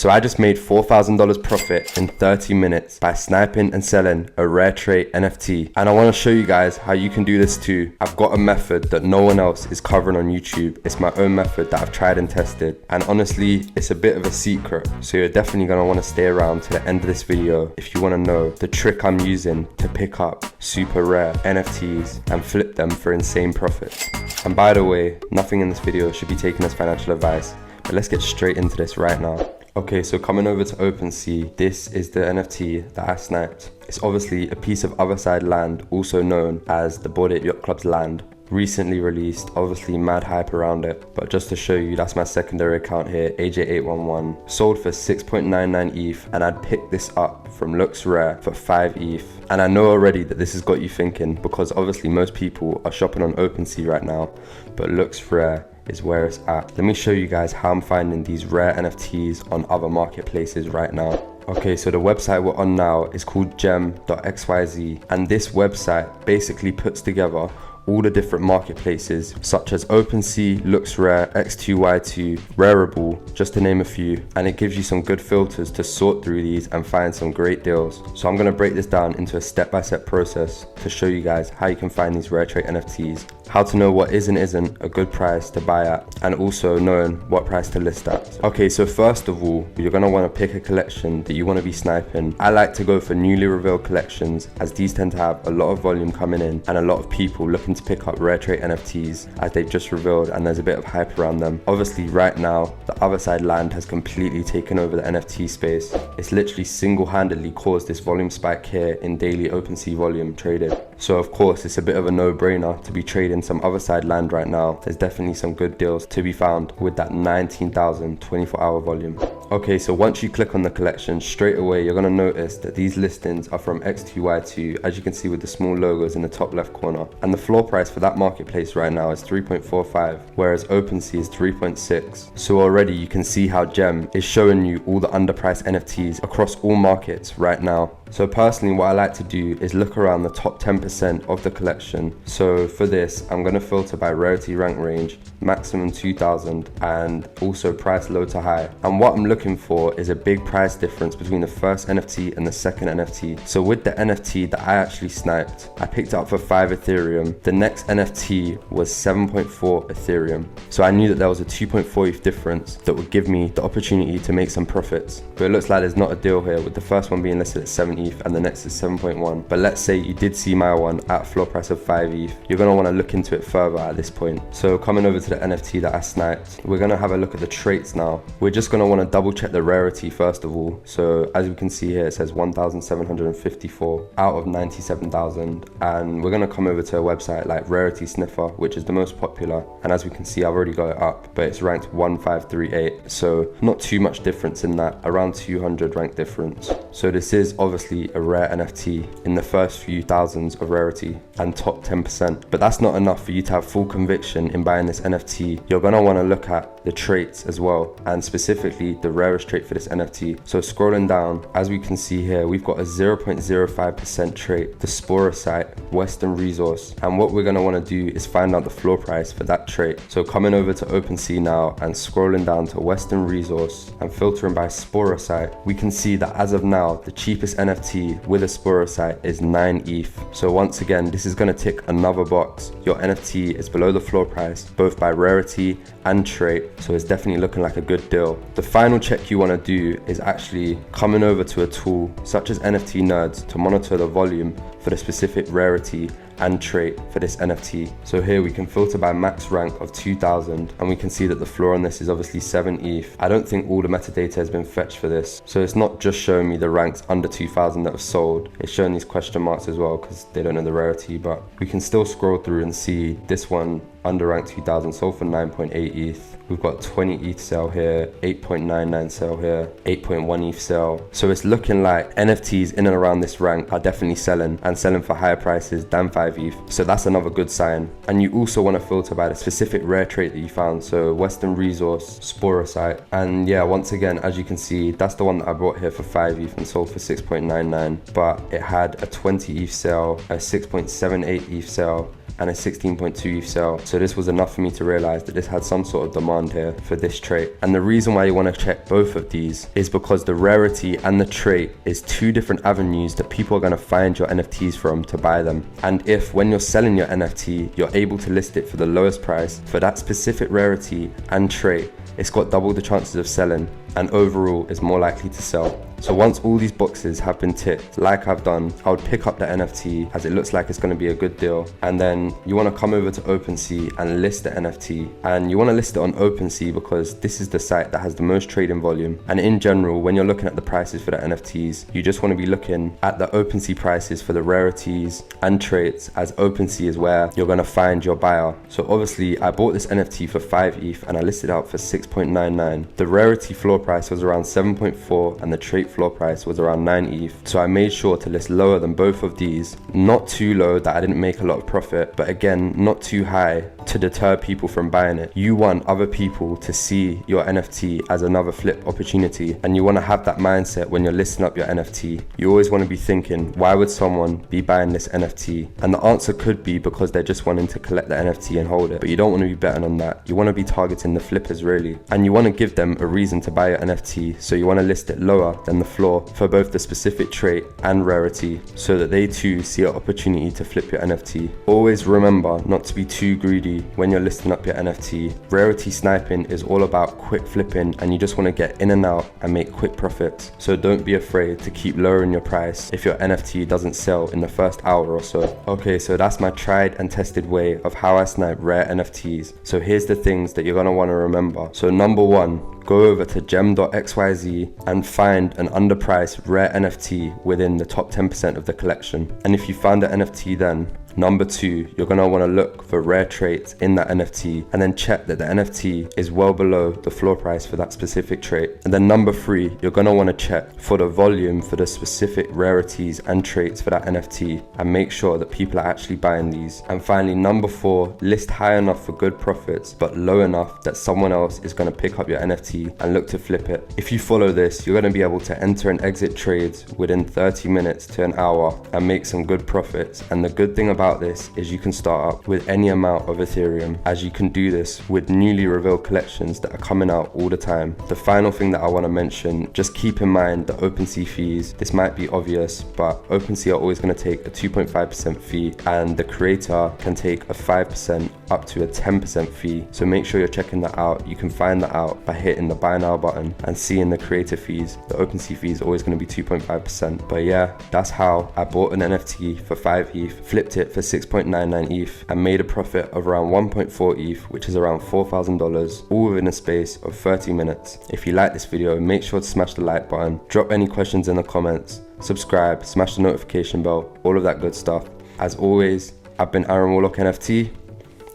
So I just made $4,000 profit in 30 minutes by sniping and selling a rare trait NFT. And I want to show you guys how you can do this too. I've got a method that no one else is covering on YouTube. It's my own method that I've tried and tested. And honestly, it's a bit of a secret. So you're definitely going to want to stay around to the end of this video if you want to know the trick I'm using to pick up super rare NFTs and flip them for insane profits. And by the way, nothing in this video should be taken as financial advice, but let's get straight into this right now. Okay, so coming over to OpenSea, this is the NFT that I sniped. It's obviously a piece of other side land, also known as the Bored Ape Yacht Club's land. Recently released, obviously mad hype around it, but just to show you, that's my secondary account here, AJ811. Sold for 6.99 ETH, and I'd picked this up from Looks Rare for 5 ETH. And I know already that this has got you thinking, because obviously most people are shopping on OpenSea right now, but Looks Rare is where it's at. Let me show you guys how I'm finding these rare NFTs on other marketplaces right now. Okay, so the website we're on now is called gem.xyz, and this website basically puts together all the different marketplaces such as OpenSea, Looks Rare, X2Y2, Rarible, just to name a few, and it gives you some good filters to sort through these and find some great deals. So I'm going to break this down into a step-by-step process to show you guys how you can find these rare trait NFTs, how to know what is and isn't a good price to buy at, and also knowing what price to list at. Okay, so first of all, you're going to want to pick a collection that you want to be sniping. I like to go for newly revealed collections, as these tend to have a lot of volume coming in and a lot of people looking to pick up rare trait NFTs as they've just revealed, and there's a bit of hype around them. Obviously right now the other side land has completely taken over the NFT space. It's literally single-handedly caused this volume spike here in daily OpenSea volume traded. So of course it's a bit of a no-brainer to be trading some other side land right now. There's definitely some good deals to be found with that 19,000 24-hour volume. Okay, so once you click on the collection, straight away you're going to notice that these listings are from X2Y2, as you can see with the small logos in the top left corner, and the floor price for that marketplace right now is 3.45, whereas OpenSea is 3.6. So already you can see how Gem is showing you all the underpriced NFTs across all markets right now. So personally, what I like to do is look around the top 10% of the collection. So for this, I'm going to filter by rarity rank range, maximum 2,000, and also price low to high. And what I'm looking for is a big price difference between the first NFT and the second NFT. So with the NFT that I actually sniped, I picked it up for 5 Ethereum. The next NFT was 7.4 Ethereum. So I knew that there was a 2.4 ETH difference that would give me the opportunity to make some profits. But it looks like there's not a deal here, with the first one being listed at 7 ETH and the next is 7.1. But let's say you did see my one at a floor price of 5 ETH. You're going to want to look into it further at this point. So coming over to the NFT that I sniped, we're going to have a look at the traits now. We're just going to want to double check the rarity first of all. So as we can see here, it says 1,754 out of 97,000. And we're going to come over to a website like Rarity Sniffer, which is the most popular. And as we can see, I've already got it up, but it's ranked 1538. So not too much difference in that, around 200 rank difference. So this is obviously a rare NFT in the first few thousands of rarity and top 10%. But that's not enough for you to have full conviction in buying this NFT. You're going to want to look at the traits as well, and specifically the rarest trait for this NFT. So scrolling down, as we can see here, we've got a 0.05% trait, the Sporosite Western Resource. And what we're going to want to do is find out the floor price for that trait. So coming over to OpenSea now and scrolling down to Western Resource and filtering by Sporosite, we can see that as of now, the cheapest NFT with a Sporosite is 9 ETH. So once again, this is going to tick another box. Your NFT is below the floor price, both by rarity and trait, so it's definitely looking like a good deal. The final check you want to do is actually coming over to a tool such as NFT Nerds to monitor the volume for the specific rarity and trait for this NFT. So here we can filter by max rank of 2,000, and we can see that the floor on this is obviously 7 ETH. I don't think all the metadata has been fetched for this, so it's not just showing me the ranks under 2,000 that have sold, it's showing these question marks as well because they don't know the rarity. But we can still scroll through and see this one under rank 2,000 sold for 9.8 ETH. We've got 20 ETH sale here, 8.99 sale here, 8.1 ETH sale. So it's looking like NFTs in and around this rank are definitely selling, and selling for higher prices than 5 ETH. So that's another good sign. And you also want to filter by the specific rare trait that you found. So Western Resource, Sporosite. And yeah, once again, as you can see, that's the one that I bought here for 5 ETH and sold for 6.99. But it had a 20 ETH sale, a 6.78 ETH sale, and a 16.2 ETH sale. So this was enough for me to realize that this had some sort of demand here for this trait. And the reason why you want to check both of these is because the rarity and the trait is two different avenues that people are going to find your NFTs from to buy them. And if when you're selling your NFT, you're able to list it for the lowest price for that specific rarity and trait, it's got double the chances of selling, and overall is more likely to sell. So once all these boxes have been ticked, like I've done, I would pick up the NFT as it looks like it's going to be a good deal. And then you want to come over to OpenSea and list the NFT. And you want to list it on OpenSea because this is the site that has the most trading volume. And in general, when you're looking at the prices for the NFTs, you just want to be looking at the OpenSea prices for the rarities and traits, as OpenSea is where you're going to find your buyer. So obviously I bought this NFT for 5 ETH and I listed out for 6.99. The rarity floor price was around 7.4 and the trait floor price was around 9 ETH. So I made sure to list lower than both of these, not too low that I didn't make a lot of profit, but again, not too high to deter people from buying it. You want other people to see your NFT as another flip opportunity, and you want to have that mindset when you're listing up your NFT. You always want to be thinking, why would someone be buying this NFT? And the answer could be because they're just wanting to collect the NFT and hold it, but you don't want to be betting on that. You want to be targeting the flippers really, and you want to give them a reason to buy your NFT, so you want to list it lower than the floor for both the specific trait and rarity, so that they too see an opportunity to flip your NFT. Always remember not to be too greedy when you're listing up your NFT. Rarity sniping is all about quick flipping, and you just want to get in and out and make quick profits. So don't be afraid to keep lowering your price if your NFT doesn't sell in the first hour or so. Okay, so that's my tried and tested way of how I snipe rare NFTs. So here's the things that you're going to want to remember. So number one, go over to gem.xyz and find an underpriced rare NFT within the top 10% of the collection. And if you found the NFT, then number two, you're gonna wanna look for rare traits in that NFT and then check that the NFT is well below the floor price for that specific trait. And then number three, you're gonna wanna check for the volume for the specific rarities and traits for that NFT and make sure that people are actually buying these. And finally, number four, list high enough for good profits, but low enough that someone else is gonna pick up your NFT and look to flip it. If you follow this, you're gonna be able to enter and exit trades within 30 minutes to an hour and make some good profits. And the good thing about this is you can start up with any amount of Ethereum, as you can do this with newly revealed collections that are coming out all the time. The final thing that I want to mention, just keep in mind the OpenSea fees. This might be obvious, but OpenSea are always going to take a 2.5% fee, and the creator can take a 5% up to a 10% fee. So make sure you're checking that out. You can find that out by hitting the buy now button and seeing the creator fees. The OpenSea fee is always going to be 2.5%. But yeah, that's how I bought an NFT for 5 ETH, flipped it for 6.99 ETH, and made a profit of around 1.4 ETH, which is around $4,000, all within a space of 30 minutes. If you like this video, make sure to smash the like button, drop any questions in the comments, subscribe, smash the notification bell, all of that good stuff. As always, I've been Aaron Warlock NFT.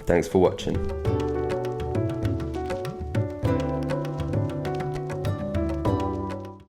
Thanks for watching.